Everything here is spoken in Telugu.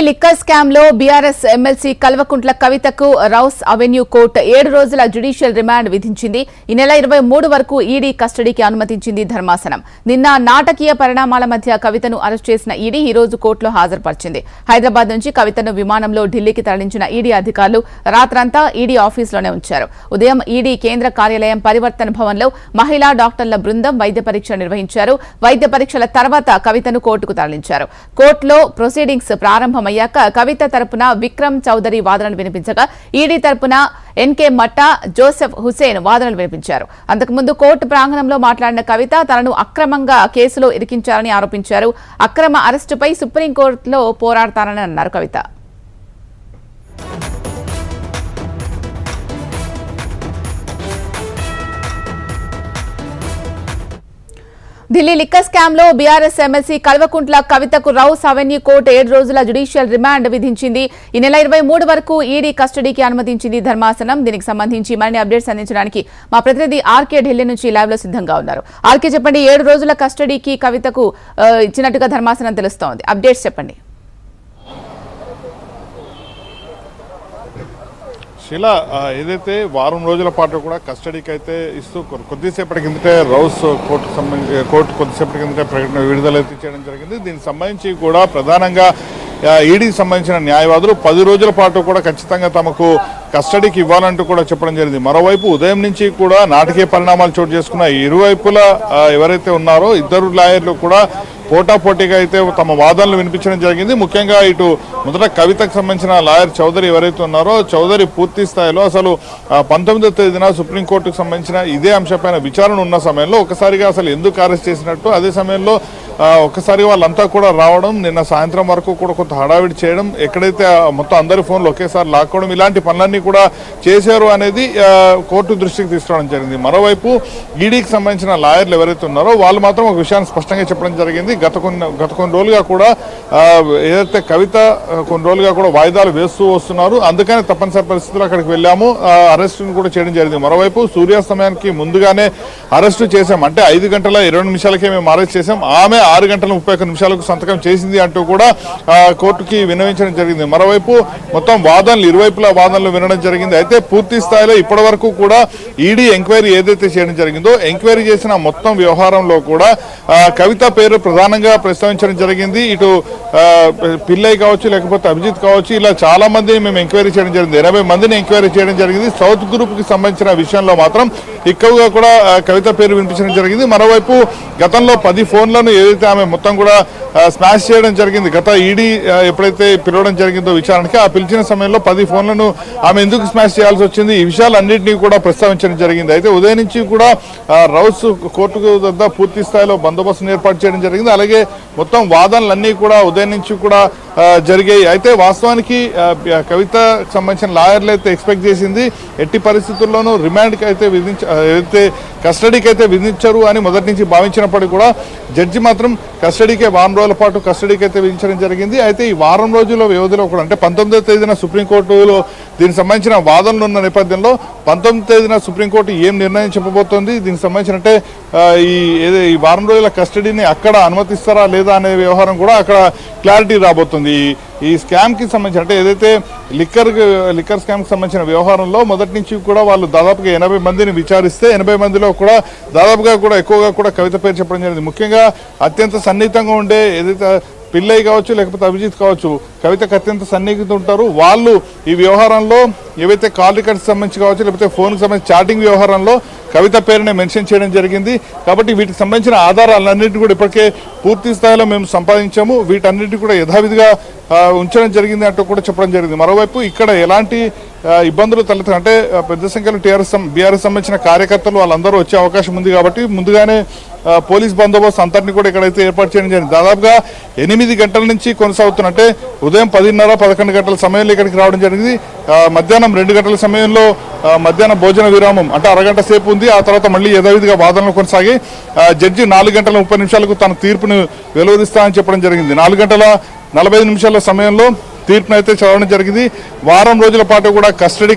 లిక్కర్ స్కామ్ లో బీఆర్ఎస్ ఎమ్మెల్సీ కల్వకుంట్ల కవితకు రౌస్ అవెన్యూ కోర్టు 7 రోజుల జ్యుడిషియల్ రిమాండ్ విధించింది. ఈ నెల 23 వరకు ఈడీ కస్టడీకి అనుమతించింది ధర్మాసనం. నిన్న నాటకీయ పరిణామాల మధ్య కవితను అరెస్ట్ చేసిన ఈడీ ఈ రోజు కోర్టులో హాజరుపరిచింది. హైదరాబాద్ నుంచి కవితను విమానంలో ఢిల్లీకి తరలించిన ఈడీ అధికారులు రాత్రంతా ఈడీ ఆఫీసులోనే ఉంచారు. ఉదయం ఈడీ కేంద్ర కార్యాలయం పరివర్తన భవన్లో మహిళా డాక్టర్ల బృందం వైద్య పరీక్ష నిర్వహించారు. వైద్య పరీక్షల తర్వాత కవితను కోర్టుకు తరలించారు. కోర్టులో ప్రొసీడింగ్స్ ప్రారంభమయ్యాక కవిత తరపున విక్రమ్ చౌదరి వాదనలు వినిపించగా ఈడీ తరపున ఎన్కే మట్టా, జోసెఫ్ హుసేన్ వాదనలు వినిపించారు. అంతకుముందు కోర్టు ప్రాంగణంలో మాట్లాడిన కవిత తనను అక్రమంగా కేసులో ఇరికించారని ఆరోపించారు. అక్రమ అరెస్టుపై సుప్రీంకోర్టులో పోరాడతానని అన్నారు కవిత. ఢిల్లీ లిక్కర్ స్కామ్ లో బీఆర్ఎస్ ఎమ్మెల్సీ కల్వకుంట్ల కవితకు రౌస్ అవెన్యూ కోర్టు 7 రోజుల జ్యుడిషియల్ రిమాండ్ విధించింది. ఈ నెల 23 వరకు ఈడీ కస్టడీకి అనుమతించింది ధర్మాసనం. దీనికి సంబంధించి మరిన్ని అప్డేట్స్ అందించడానికి మా ప్రతినిధి ఆర్కే ఢిల్లీ నుంచి లైవ్ లో సిద్ధంగా ఉన్నారు. ఆర్కే, చెప్పండి, 7 రోజుల కస్టడీకి కవితకు ఇచ్చినట్టుగా ధర్మాసనం తెలుస్తోంది. అప్డేట్స్ చెప్పండి. శిలా, ఏదైతే వారం రోజుల పాటు కూడా కస్టడీకి అయితే ఇస్తూ కొద్దిసేపటి కిందటే రౌస్ కోర్టు కొద్దిసేపటి కిందటే ప్రకటన విడుదల చేయడం జరిగింది. దీనికి సంబంధించి కూడా ప్రధానంగా ఈడీకి సంబంధించిన న్యాయవాదులు 10 రోజుల పాటు కూడా ఖచ్చితంగా తమకు కస్టడీకి ఇవ్వాలంటూ కూడా చెప్పడం జరిగింది. మరోవైపు ఉదయం నుంచి కూడా నాటకీయ పరిణామాలు చోటు చేసుకున్న ఇరువైపులా ఎవరైతే ఉన్నారో ఇద్దరు లాయర్లు కూడా పోటాపోటీగా అయితే తమ వాదనలు వినిపించడం జరిగింది. ముఖ్యంగా ఇటు మొదట కవితకు సంబంధించిన లాయర్ చౌదరి ఎవరైతే ఉన్నారో చౌదరి పూర్తి స్థాయిలో అసలు 19వ తేదీన సుప్రీంకోర్టుకు సంబంధించిన ఇదే అంశంపైన విచారణ ఉన్న సమయంలో ఒకసారిగా అసలు ఎందుకు అరెస్ట్ చేసినట్టు, అదే సమయంలో ఒక్కసారి వాళ్ళంతా కూడా రావడం, నిన్న సాయంత్రం వరకు కూడా కొంత హడావిడి చేయడం, ఎక్కడైతే మొత్తం అందరి ఫోన్లు ఒకేసారి లాక్కోవడం, ఇలాంటి పనులన్నీ కూడా చేశారు అనేది కోర్టు దృష్టికి తీసుకురావడం జరిగింది. మరోవైపు ఈడీకి సంబంధించిన లాయర్లు ఎవరైతే ఉన్నారో వాళ్ళు మాత్రం ఒక విషయాన్ని స్పష్టంగా చెప్పడం జరిగింది. గత కొన్ని రోజులుగా కూడా ఏదైతే కవిత కొన్ని రోజులుగా కూడా వాయిదాలు వేస్తూ వస్తున్నారు, అందుకని తప్పనిసరి పరిస్థితుల్లో అక్కడికి వెళ్ళాము, అరెస్టును కూడా చేయడం జరిగింది. మరోవైపు సూర్యాస్తమయానికి ముందుగానే అరెస్టు చేశాం, అంటే 5 గంటల 20 నిమిషాలకే మేము అరెస్ట్ చేశాం, ఆమె 6 గంటల 31 నిమిషాలకు సంతకం చేసింది అంటూ కూడా కోర్టుకి విన్నవించడం జరిగింది. మరోవైపు మొత్తం వాదనలు ఇరువైపుల వాదనలు వినడం జరిగింది. అయితే పూర్తి స్థాయిలో ఇప్పటి వరకు కూడా ఈడీ ఎంక్వైరీ ఏదైతే చేయడం జరిగిందో ఎంక్వైరీ చేసిన మొత్తం వ్యవహారంలో కూడా కవిత పేరు ప్రధానంగా ప్రస్తావించడం జరిగింది. ఇటు పిల్లయ్య కావచ్చు, లేకపోతే అభిజిత్ కావచ్చు, ఇలా చాలా మందిని మేము ఎంక్వైరీ చేయడం జరిగింది. 80 మందిని ఎంక్వైరీ చేయడం జరిగింది. సౌత్ గ్రూప్ కి సంబంధించిన విషయంలో మాత్రం ఎక్కువగా కూడా కవిత పేరు వినిపించడం జరిగింది. మరోవైపు గతంలో 10 ఫోన్లను ఏదైతే ఆమె మొత్తం కూడా స్మాష్ చేయడం జరిగింది, గత ఈడీ ఎప్పుడైతే పిలవడం జరిగిందో విచారణకి, ఆ పిలిచిన సమయంలో 10 ఫోన్లను ఆమె ఎందుకు స్మాష్ చేయాల్సి వచ్చింది, ఈ విషయాలన్నింటినీ కూడా ప్రస్తావించడం జరిగింది. అయితే ఉదయం నుంచి కూడా రౌస్ కోర్టుకు వద్ద పూర్తి స్థాయిలో బందోబస్తును ఏర్పాటు చేయడం జరిగింది. అలాగే మొత్తం వాదనలన్నీ కూడా ఉదయం నుంచి కూడా జరిగాయి. అయితే వాస్తవానికి కవితకు సంబంధించిన లాయర్లు అయితే ఎక్స్పెక్ట్ చేసింది ఎట్టి పరిస్థితుల్లోనూ రిమాండ్కి అయితే ఏదైతే కస్టడీకి అయితే విధించరు అని మొదటి నుంచి భావించినప్పటికీ కూడా జడ్జి మాత్రం కస్టడీకే వారం రోజుల పాటు కస్టడీకి అయితే విధించడం జరిగింది. అయితే ఈ వారం రోజుల వ్యవధిలో కూడా అంటే 19వ తేదీన సుప్రీంకోర్టులో దీనికి సంబంధించిన వాదనలు ఉన్న నేపథ్యంలో 19వ తేదీన సుప్రీంకోర్టు ఏం నిర్ణయం చెప్పబోతోంది, దీనికి సంబంధించిన అంటే ఈ వారం రోజుల కస్టడీని అక్కడ అనుమతిస్తారా లేదా అనే వ్యవహారం కూడా అక్కడ క్లారిటీ రాబోతుంది. ఈ స్కామ్ కి సంబంధించి అంటే ఏదైతే లిక్కర్ స్కామ్ కి సంబంధించిన వ్యవహారంలో మొదటి నుంచి కూడా వాళ్ళు దాదాపుగా 80 మందిని విచారిస్తే 80 మందిలో కూడా దాదాపుగా కూడా ఎక్కువగా కూడా కవిత పేరు చెప్పడం జరిగింది. ముఖ్యంగా అత్యంత సన్నిహితంగా ఉండే ఏదైతే పిల్లయ్య కావచ్చు, లేకపోతే అభిజిత్ కావచ్చు, కవితకు అత్యంత సన్నిహితంగా ఉంటారు. వాళ్ళు ఈ వ్యవహారంలో ఏవైతే కాల్ రికార్డ్స్ సంబంధించి కావచ్చు, లేకపోతే ఫోన్కి సంబంధించి చాటింగ్ వ్యవహారంలో కవిత పేరునే మెన్షన్ చేయడం జరిగింది. కాబట్టి వీటికి సంబంధించిన ఆధారాలన్నింటినీ కూడా ఇప్పటికే పూర్తి స్థాయిలో మేము సంపాదించాము, వీటన్నిటిని కూడా యథావిధిగా ఉంచడం జరిగింది అంటూ కూడా చెప్పడం జరిగింది. మరోవైపు ఇక్కడ ఎలాంటి ఇబ్బందులు తలెత్తాయి అంటే పెద్ద సంఖ్యలో బీఆర్ఎస్ సంబంధించిన కార్యకర్తలు వాళ్ళందరూ వచ్చే అవకాశం ఉంది కాబట్టి ముందుగానే పోలీస్ బందోబస్తు అంతటిని కూడా ఇక్కడైతే ఏర్పాటు చేయడం జరిగింది. దాదాపుగా 8 గంటల నుంచి కొనసాగుతున్నట్టే ఉదయం 10:30-11 గంటల సమయంలో ఇక్కడికి రావడం జరిగింది. మధ్యాహ్నం 2 గంటల సమయంలో మధ్యాహ్న భోజన విరామం అంటే అరగంట సేపు ఉంది. ఆ తర్వాత మళ్ళీ యథావిధిగా వాదనలు కొనసాగి జడ్జి 4:30 తన తీర్పును వెలువరిస్తానని చెప్పడం జరిగింది. 4:45 సమయంలో తీర్పును అయితే చదవడం జరిగింది. వారం రోజుల పాటు కూడా కస్టడీ